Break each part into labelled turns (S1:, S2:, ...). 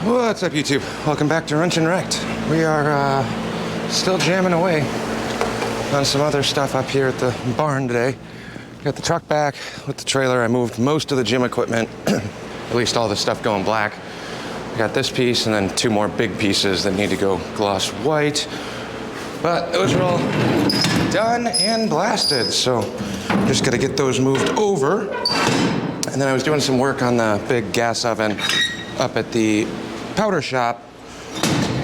S1: What's up, YouTube? Welcome back to Wrenching Wrecked. We are still jamming away on some other stuff up here at the barn today. Got the truck back with the trailer. I moved most of the gym equipment, at least all the stuff going black. I got this piece and then two more big pieces that need to go gloss white. But those are all done and blasted, so just gotta get those moved over. And then I was doing some work on the big gas oven up at the powder shop.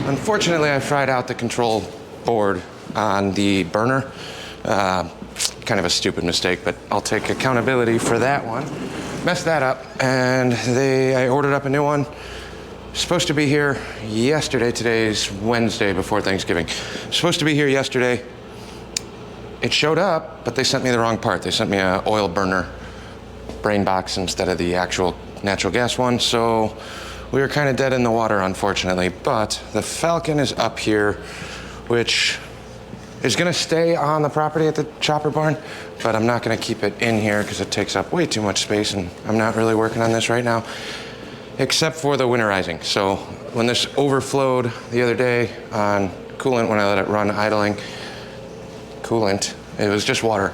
S1: Unfortunately, I fried out the control board on the burner. Kind of a stupid mistake, but I'll take accountability for that one. Messed that up, and I ordered up a new one. Supposed to be here yesterday. Today's Wednesday before Thanksgiving. Supposed to be here yesterday. It showed up, but they sent me the wrong part. They sent me an oil burner brain box instead of the actual natural gas one, so we were kind of dead in the water, unfortunately. But the Falcon is up here, which is gonna stay on the property at the chopper barn, but I'm not gonna keep it in here because it takes up way too much space, and I'm not really working on this right now, except for the winterizing. So when this overflowed the other day on coolant, when I let it run idling, coolant, it was just water.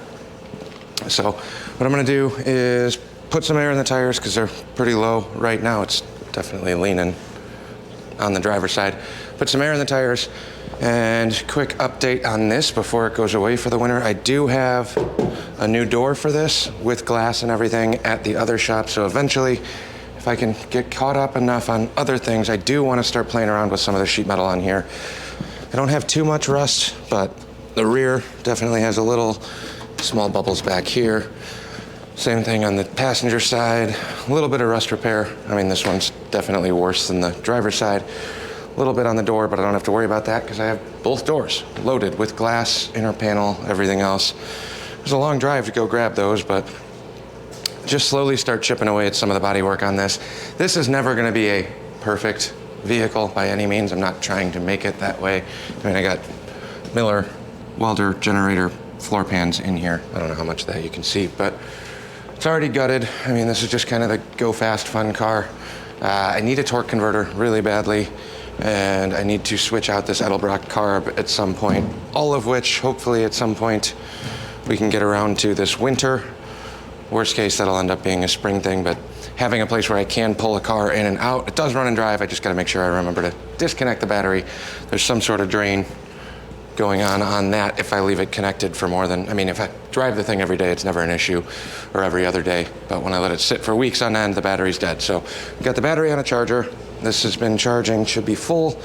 S1: So what I'm gonna do is put some air in the tires because they're pretty low right now. It's definitely leaning on the driver's side. Put some air in the tires, and quick update on this before it goes away for the winter. I do have a new door for this with glass and everything at the other shop, so eventually, if I can get caught up enough on other things, I do want to start playing around with some of the sheet metal on here. I don't have too much rust, but the rear definitely has a little small bubbles back here. Same thing on the passenger side, a little bit of rust repair. I mean, this one's definitely worse than the driver's side. A little bit on the door, but I don't have to worry about that because I have both doors loaded with glass, inner panel, everything else. It was a long drive to go grab those, but just slowly start chipping away at some of the body work on this. This is never gonna be a perfect vehicle by any means. I'm not trying to make it that way. I mean, I got Miller welder generator floor pans in here. I don't know how much of that you can see, but it's already gutted. I mean, this is just kind of the go fast, fun car. I need a torque converter really badly, and I need to switch out this Edelbrock carb at some point, all of which, hopefully at some point, we can get around to this winter. Worst case, that'll end up being a spring thing, but having a place where I can pull a car in and out, it does run and drive. I just gotta make sure I remember to disconnect the battery. There's some sort of drain going on that if I leave it connected for more than, I mean, if I drive the thing every day, it's never an issue, or every other day, but when I let it sit for weeks on end, the battery's dead. So we got the battery on a charger. This has been charging, should be full.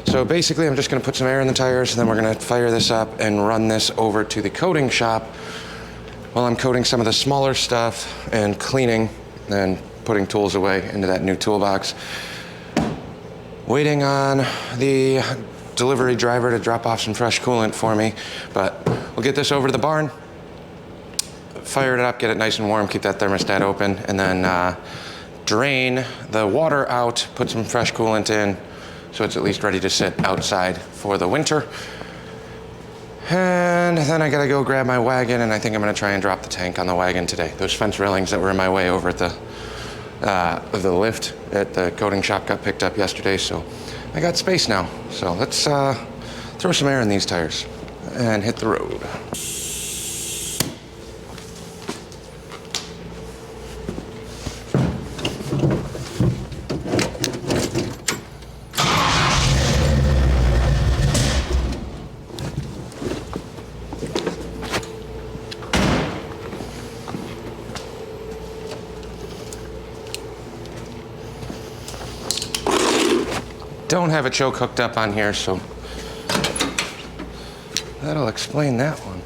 S1: So basically I'm just gonna put some air in the tires, and then we're gonna fire this up and run this over to the coating shop while I'm coating some of the smaller stuff and cleaning and putting tools away into that new toolbox. Waiting on the delivery driver to drop off some fresh coolant for me, but we'll get this over to the barn, fire it up, get it nice and warm, keep that thermostat open, and then drain the water out, put some fresh coolant in, so it's at least ready to sit outside for the winter. And then I gotta go grab my wagon, and I think I'm gonna try and drop the tank on the wagon today. Those fence railings that were in my way over at the lift at the coating shop got picked up yesterday, so I got space now. So let's throw some air in these tires and hit the road. Don't have a choke hooked up on here, so that'll explain that one.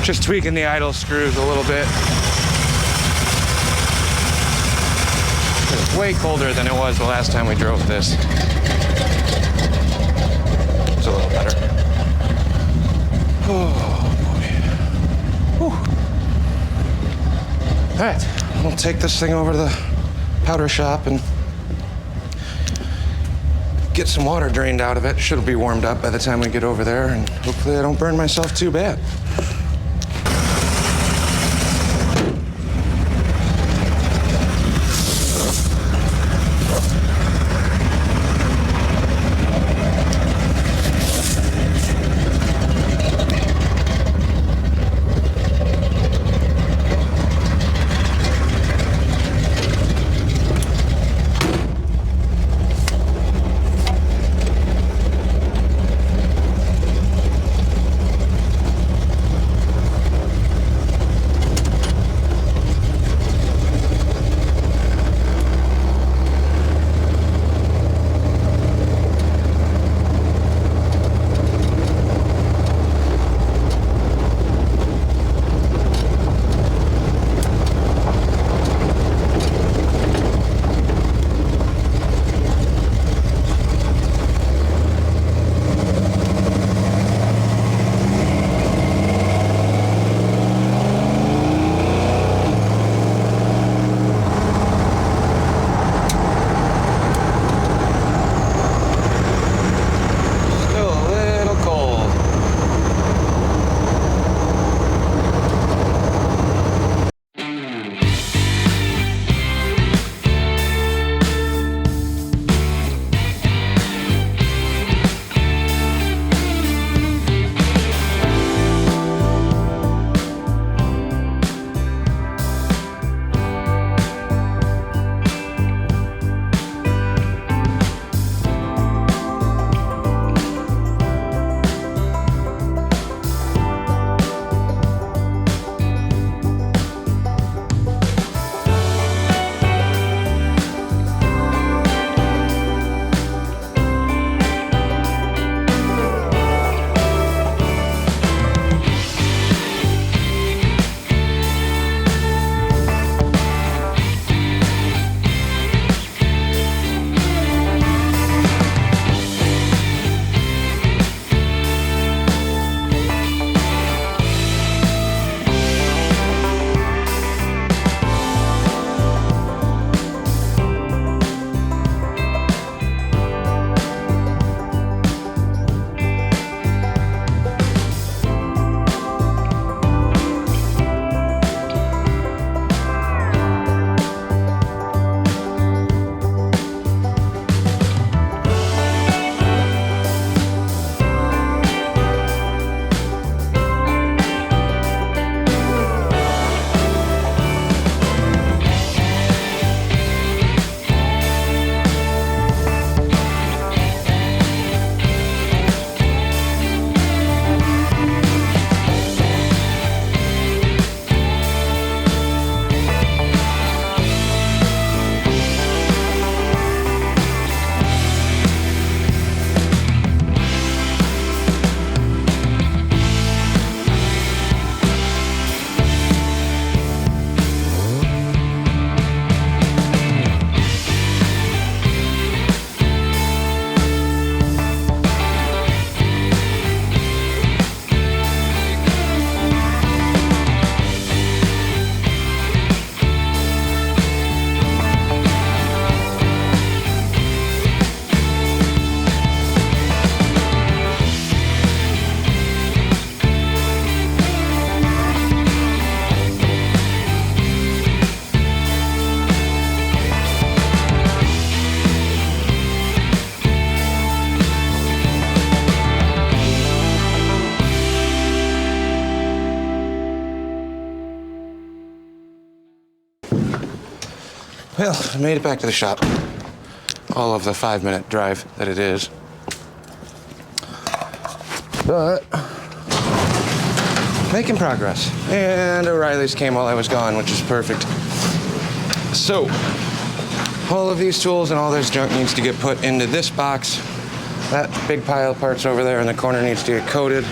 S1: Just tweaking the idle screws a little bit. It's way colder than it was the last time we drove this. It's a little better. Oh boy. Whew. All right, we'll take this thing over to the powder shop and get some water drained out of it. Should be warmed up by the time we get over there, and hopefully I don't burn myself too bad. Well, I made it back to the shop. All of the 5-minute drive that it is. But making progress. And O'Reilly's came while I was gone, which is perfect. So, all of these tools and all this junk needs to get put into this box. That big pile of parts over there in the corner needs to get coated.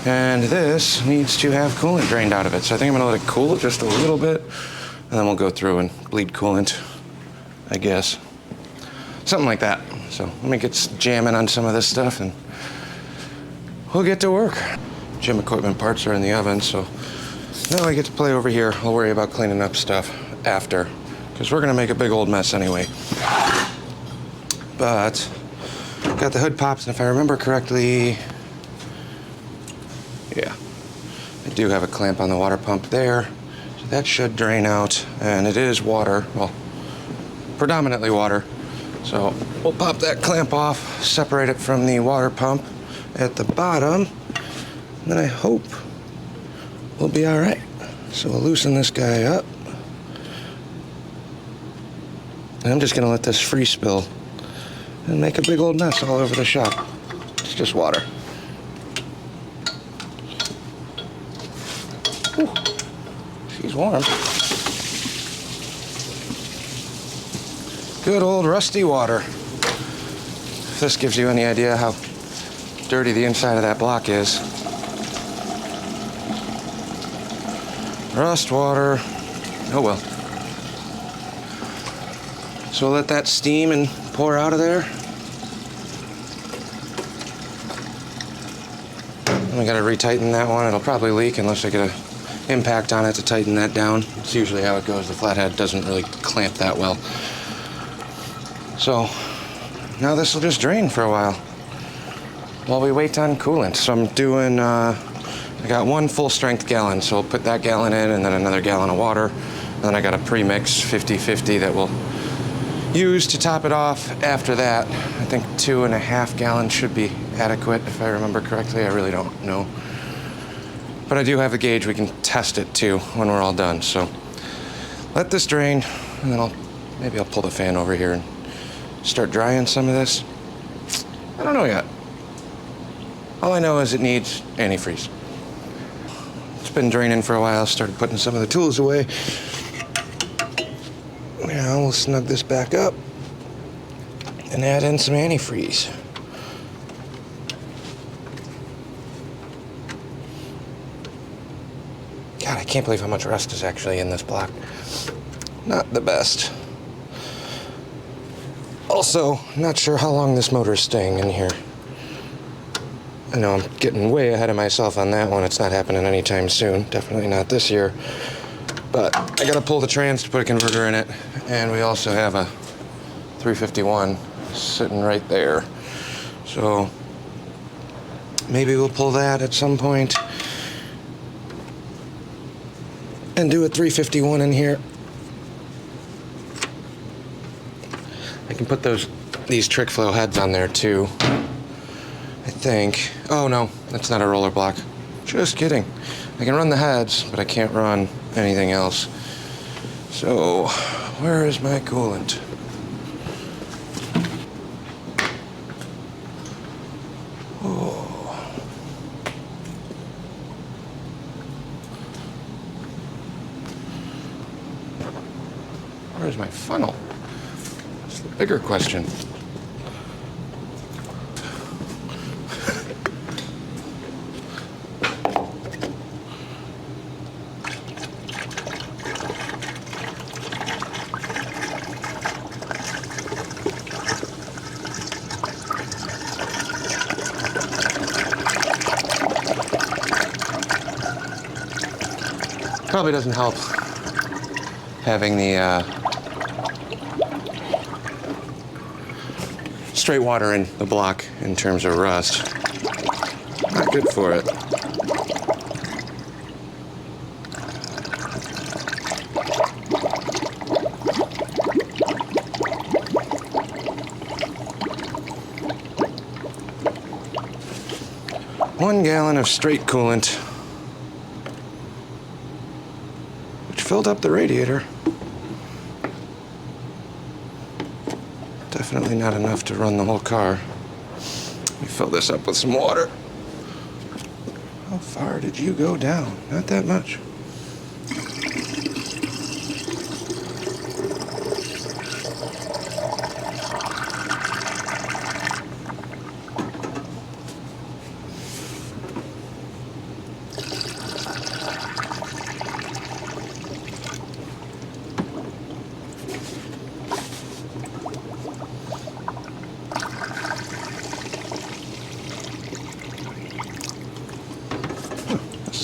S1: And this needs to have coolant drained out of it. So I think I'm gonna let it cool just a little bit, and then we'll go through and bleed coolant, I guess. Something like that. So let me get jamming on some of this stuff and we'll get to work. Gym equipment parts are in the oven, so now I get to play over here. I'll worry about cleaning up stuff after, because we're gonna make a big old mess anyway. But got the hood popped, and if I remember correctly, yeah, I do have a clamp on the water pump there, so that should drain out, and it is water, well, predominantly water. So we'll pop that clamp off, separate it from the water pump at the bottom, and then I hope we'll be all right. So we'll loosen this guy up. And I'm just gonna let this free spill and make a big old mess all over the shop. It's just water. Whew. She's warm. Good old rusty water. If this gives you any idea how dirty the inside of that block is. Rust water. Oh well. So we'll let that steam and pour out of there. We gotta retighten that one. It'll probably leak unless I get an impact on it to tighten that down. It's usually how it goes. The flathead doesn't really clamp that well. So now this will just drain for a while we wait on coolant. So I'm doing, I got 1 full strength gallon, so I'll put that gallon in and then another gallon of water. And then I got a pre-mix 50-50 that we'll use to top it off after that. I think 2.5 gallons should be adequate if I remember correctly. I really don't know. But I do have the gauge. We can test it too when we're all done. So let this drain and then maybe I'll pull the fan over here and start drying some of this. I don't know yet. All I know is it needs antifreeze. It's been draining for a while. Started putting some of the tools away. Now we'll snug this back up and add in some antifreeze. God, I can't believe how much rust is actually in this block. Not the best. Also, not sure how long this motor is staying in here. I know I'm getting way ahead of myself on that one. It's not happening anytime soon. Definitely not this year. But I gotta pull the trans to put a converter in it. And we also have a 351 sitting right there. So maybe we'll pull that at some point and do a 351 in here. I can put these trick flow heads on there too, I think. Oh no, that's not a roller block. Just kidding. I can run the heads, but I can't run anything else. So, where is my coolant? Oh. Where's my funnel? That's the bigger question. Probably doesn't help having the straight water in the block in terms of rust. Not good for it. One gallon of straight coolant, which filled up the radiator. Definitely not enough to run the whole car. Let me fill this up with some water. How far did you go down? Not that much.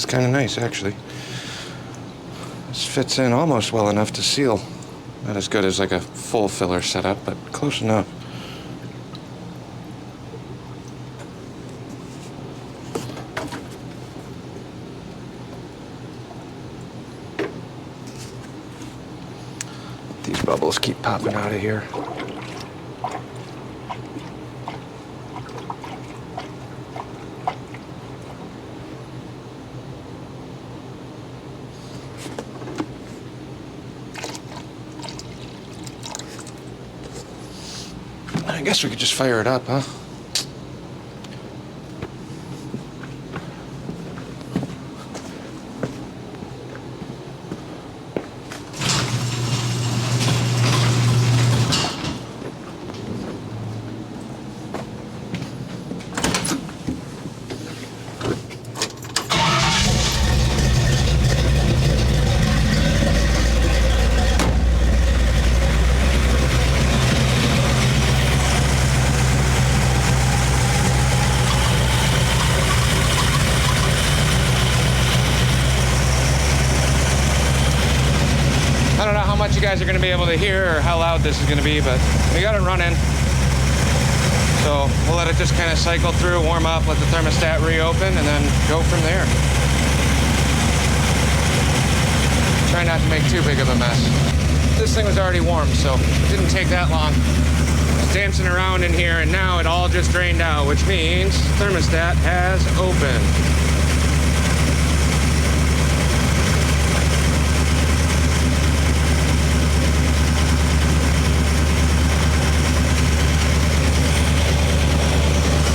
S1: is kind of nice, actually. This fits in almost well enough to seal. Not as good as like a full filler setup, but close enough. These bubbles keep popping out of here. I guess we could just fire it up, huh? I don't know how much you guys are going to be able to hear or how loud this is going to be, but we got it running. So we'll let it just kind of cycle through, warm up, let the thermostat reopen, and then go from there. Try not to make too big of a mess. This thing was already warm, so it didn't take that long. Just dancing around in here, and now it all just drained out, which means thermostat has opened.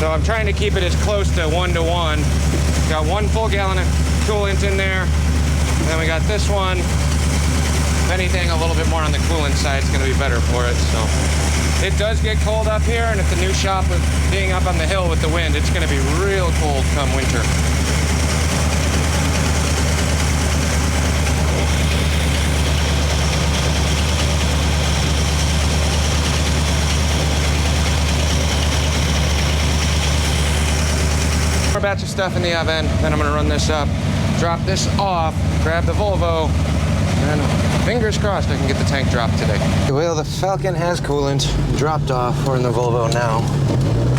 S1: So I'm trying to keep it as close to 1-to-1. Got 1 full gallon of coolant in there. And then we got this one. If anything, a little bit more on the coolant side is going to be better for it. So it does get cold up here, and at the new shop, with being up on the hill with the wind, it's going to be real cold come winter. More batch of stuff in the oven, then I'm gonna run this up, drop this off, grab the Volvo, and fingers crossed I can get the tank dropped today. Well, the Falcon has coolant dropped off. We're in the Volvo now.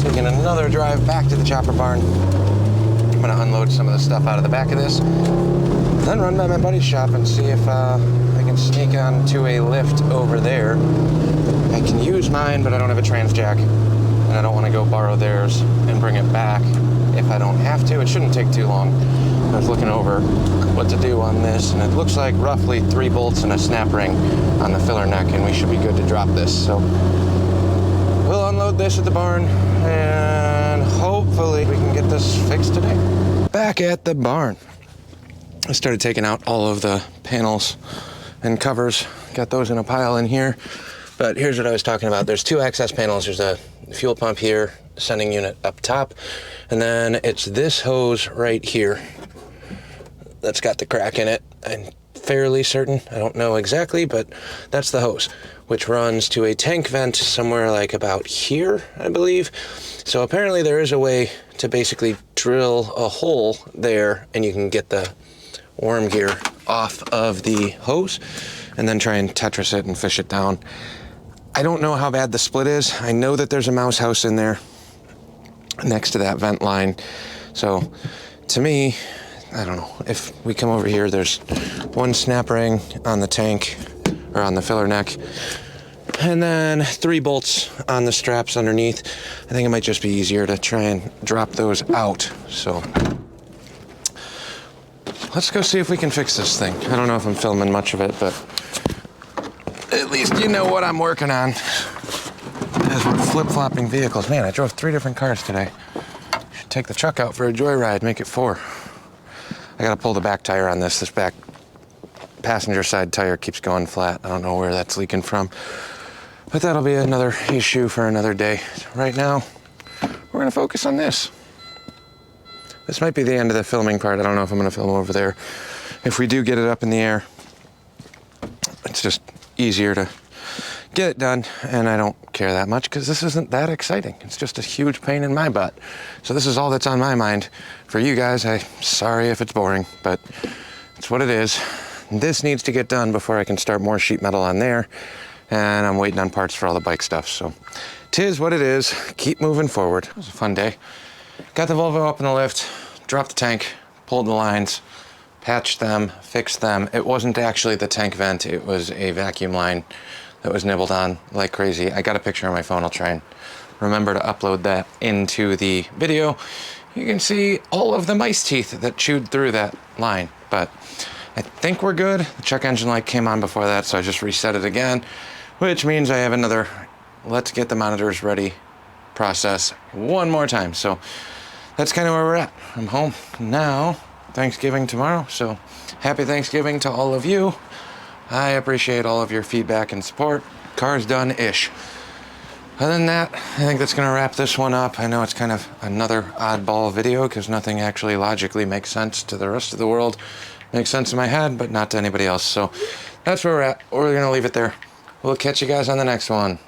S1: Taking another drive back to the chopper barn. I'm gonna unload some of the stuff out of the back of this, then run by my buddy's shop and see if I can sneak on to a lift over there. I can use mine, but I don't have a trans jack, and I don't want to go borrow theirs and bring it back if I don't have to. It shouldn't take too long. I was looking over what to do on this, and it looks like roughly 3 bolts and a snap ring on the filler neck, and we should be good to drop this. So we'll unload this at the barn, and hopefully we can get this fixed today. Back at the barn, I started taking out all of the panels and covers. Got those in a pile in here. But here's what I was talking about. There's 2 access panels. There's a fuel pump here, sending unit up top, and then it's this hose right here that's got the crack in it. I'm fairly certain, I don't know exactly, but that's the hose, which runs to a tank vent somewhere like about here, I believe. So apparently there is a way to basically drill a hole there, and you can get the worm gear off of the hose and then try and Tetris it and fish it down. I don't know how bad the split is. I know that there's a mouse house in there next to that vent line. So to me, I don't know, if we come over here, there's 1 snap ring on the tank or on the filler neck, and then 3 bolts on the straps underneath. I think it might just be easier to try and drop those out. So let's go see if we can fix this thing. I don't know if I'm filming much of it, but at least you know what I'm working on as we're flip-flopping vehicles. Man, I drove 3 different cars today. Should take the truck out for a joyride, make it 4. I gotta pull the back tire on this. This back passenger side tire keeps going flat. I don't know where that's leaking from, but that'll be another issue for another day. Right now, we're gonna focus on this. This might be the end of the filming part. I don't know if I'm gonna film over there. If we do get it up in the air, it's just easier to get it done, and I don't care that much because this isn't that exciting. It's just a huge pain in my butt. So this is all that's on my mind. For you guys, I'm sorry if it's boring, but it's what it is. This needs to get done before I can start more sheet metal on there, and I'm waiting on parts for all the bike stuff. So 'tis what it is. Keep moving forward. It was a fun day. Got the Volvo up in the lift, dropped the tank, pulled the lines, patched them, fixed them. It wasn't actually the tank vent, it was a vacuum line that was nibbled on like crazy. I got a picture on my phone. I'll try and remember to upload that into the video. You can see all of the mice teeth that chewed through that line, but I think we're good. The check engine light came on before that, so I just reset it again, which means I have another let's get the monitors ready process one more time. So that's kind of where we're at. I'm home now. Thanksgiving tomorrow, so happy Thanksgiving to all of you. I appreciate all of your feedback and support. Car's done-ish. Other than that, I think that's gonna wrap this one up. I know it's kind of another oddball video because nothing actually logically makes sense to the rest of the world. Makes sense in my head, but not to anybody else. So that's where we're at. We're gonna leave it there. We'll catch you guys on the next one.